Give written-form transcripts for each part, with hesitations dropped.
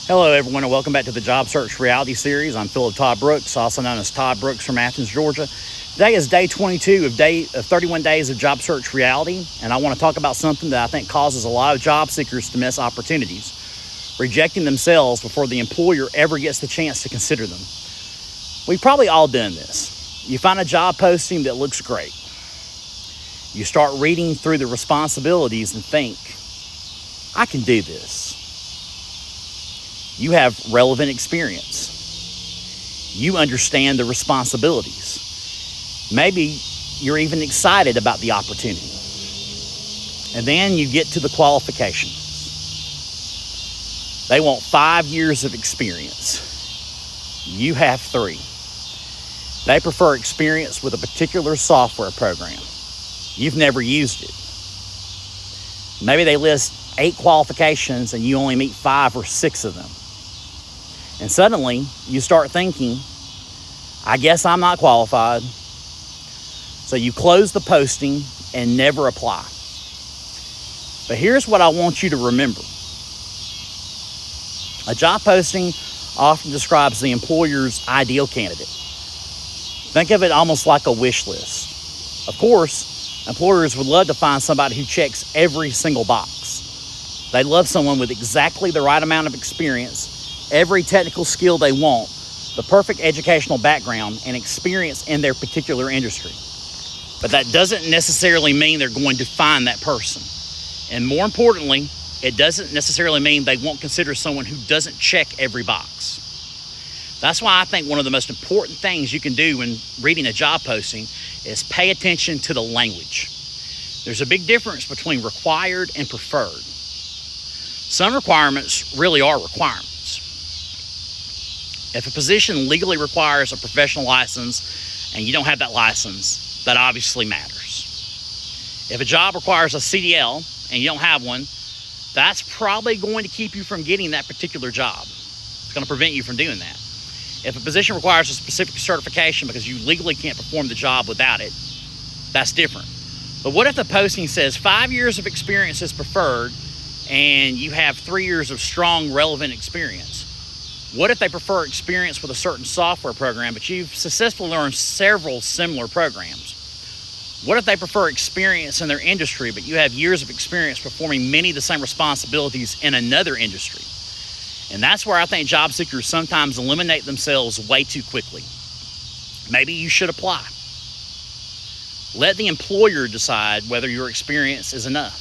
Hello, everyone, and welcome back to the Job Search Reality Series. I'm Philip Todd Brooks, also known as Todd Brooks from Athens, Georgia. Today is day 22 of 31 days of Job Search Reality, and I want to talk about something that I think causes a lot of job seekers to miss opportunities, rejecting themselves before the employer ever gets the chance to consider them. We've probably all done this. You find a job posting that looks great. You start reading through the responsibilities and think, I can do this. You have relevant experience. You understand the responsibilities. Maybe you're even excited about the opportunity. And then you get to the qualifications. They want 5 years of experience. You have 3. They prefer experience with a particular software program. You've never used it. Maybe they list 8 qualifications and you only meet 5 or 6 of them. And suddenly, you start thinking, I guess I'm not qualified. So you close the posting and never apply. But here's what I want you to remember. A job posting often describes the employer's ideal candidate. Think of it almost like a wish list. Of course, employers would love to find somebody who checks every single box. They love someone with exactly the right amount of experience, every technical skill they want, the perfect educational background, and experience in their particular industry. But that doesn't necessarily mean they're going to find that person. And more importantly, it doesn't necessarily mean they won't consider someone who doesn't check every box. That's why I think one of the most important things you can do when reading a job posting is pay attention to the language. There's a big difference between required and preferred. Some requirements really are requirements. If a position legally requires a professional license and you don't have that license, that obviously matters. If a job requires a CDL and you don't have one, that's probably going to keep you from getting that particular job. It's going to prevent you from doing that. If a position requires a specific certification because you legally can't perform the job without it, that's different. But what if the posting says 5 years of experience is preferred and you have 3 years of strong, relevant experience? What if they prefer experience with a certain software program, but you've successfully learned several similar programs? What if they prefer experience in their industry, but you have years of experience performing many of the same responsibilities in another industry? And that's where I think job seekers sometimes eliminate themselves way too quickly. Maybe you should apply. Let the employer decide whether your experience is enough.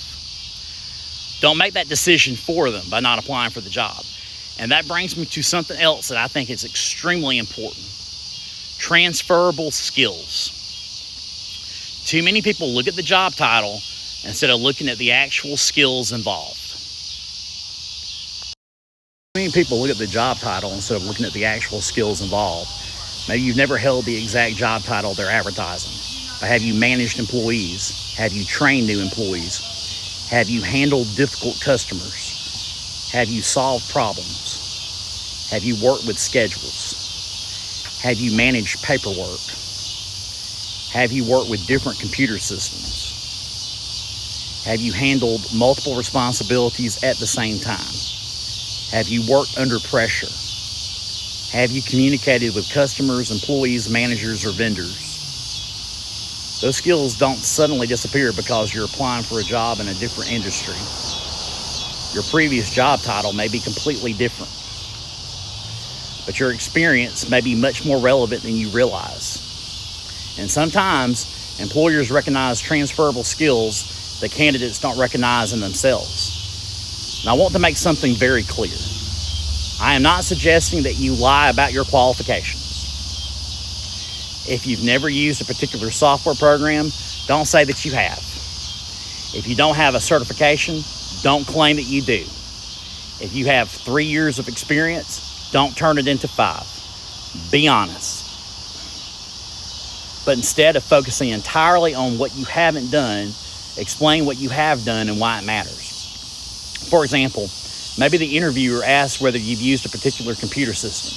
Don't make that decision for them by not applying for the job. And that brings me to something else that I think is extremely important. Transferable skills. Too many people look at the job title instead of looking at the actual skills involved. Too many people look at the job title instead of looking at the actual skills involved. Maybe you've never held the exact job title they're advertising. But have you managed employees? Have you trained new employees? Have you handled difficult customers? Have you solved problems? Have you worked with schedules? Have you managed paperwork? Have you worked with different computer systems? Have you handled multiple responsibilities at the same time? Have you worked under pressure? Have you communicated with customers, employees, managers, or vendors? Those skills don't suddenly disappear because you're applying for a job in a different industry. Your previous job title may be completely different, but your experience may be much more relevant than you realize. And sometimes employers recognize transferable skills that candidates don't recognize in themselves. And I want to make something very clear. I am not suggesting that you lie about your qualifications. If you've never used a particular software program, don't say that you have. If you don't have a certification, don't claim that you do. If you have 3 years of experience, don't turn it into 5. Be honest. But instead of focusing entirely on what you haven't done, explain what you have done and why it matters. For example, maybe the interviewer asks whether you've used a particular computer system.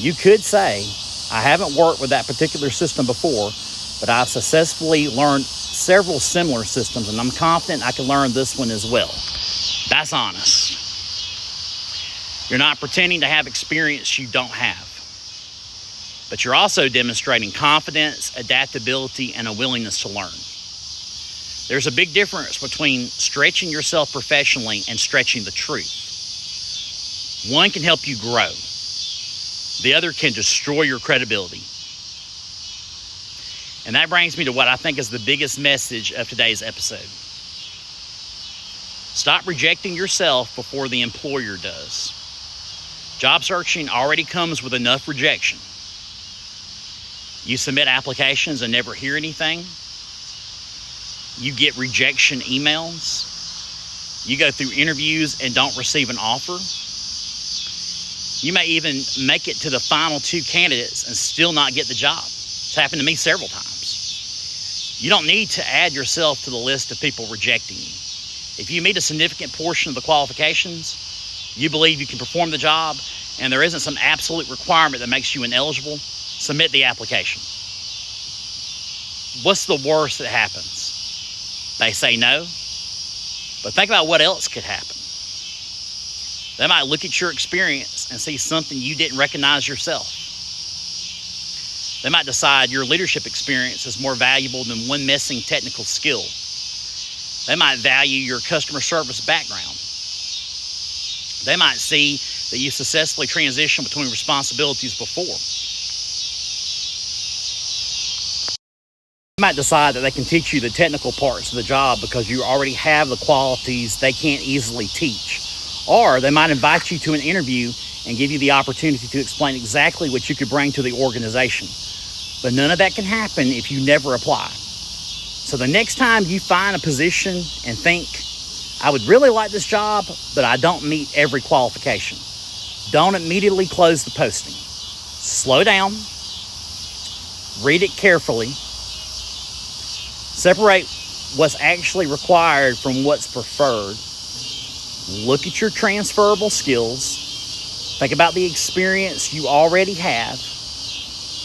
You could say, I haven't worked with that particular system before, but I've successfully learned several similar systems, and I'm confident I can learn this one as well. That's honest. You're not pretending to have experience you don't have. But you're also demonstrating confidence, adaptability, and a willingness to learn. There's a big difference between stretching yourself professionally and stretching the truth. One can help you grow. The other can destroy your credibility. And that brings me to what I think is the biggest message of today's episode. Stop rejecting yourself before the employer does. Job searching already comes with enough rejection. You submit applications and never hear anything. You get rejection emails. You go through interviews and don't receive an offer. You may even make it to the final 2 candidates and still not get the job. It's happened to me several times. You don't need to add yourself to the list of people rejecting you. If you meet a significant portion of the qualifications, you believe you can perform the job, and there isn't some absolute requirement that makes you ineligible, submit the application. What's the worst that happens? They say no, but think about what else could happen. They might look at your experience and see something you didn't recognize yourself. They might decide your leadership experience is more valuable than one missing technical skill. They might value your customer service background. They might see that you successfully transitioned between responsibilities before. They might decide that they can teach you the technical parts of the job because you already have the qualities they can't easily teach. Or they might invite you to an interview and give you the opportunity to explain exactly what you could bring to the organization. But none of that can happen if you never apply. So the next time you find a position and think, I would really like this job, but I don't meet every qualification, don't immediately close the posting. Slow down, read it carefully, separate what's actually required from what's preferred, look at your transferable skills, think about the experience you already have,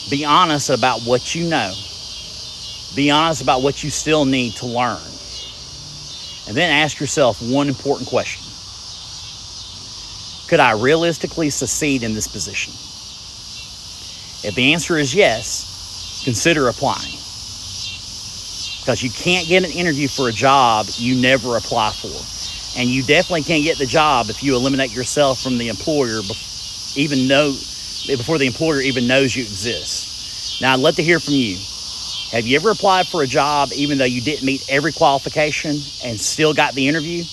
be honest about what you know, be honest about what you still need to learn, and then ask yourself one important question. Could I realistically succeed in this position? If the answer is yes, consider applying. Because you can't get an interview for a job you never apply for. And you definitely can't get the job if you eliminate yourself from the employer before the employer even knows you exist. Now, I'd love to hear from you. Have you ever applied for a job even though you didn't meet every qualification and still got the interview?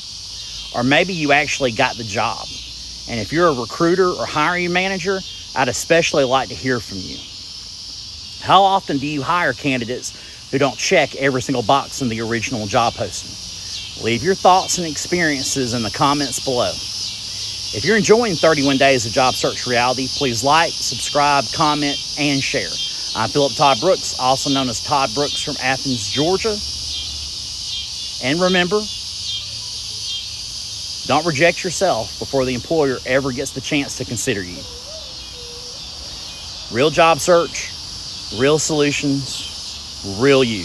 Or maybe you actually got the job. And if you're a recruiter or hiring manager, I'd especially like to hear from you. How often do you hire candidates who don't check every single box in the original job posting? Leave your thoughts and experiences in the comments below. If you're enjoying 31 Days of Job Search Reality, please like, subscribe, comment, and share. I'm Philip Todd Brooks, also known as Todd Brooks from Athens, Georgia. And remember, don't reject yourself before the employer ever gets the chance to consider you. Real job search, real solutions, real you.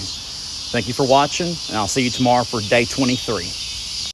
Thank you for watching, and I'll see you tomorrow for day 23.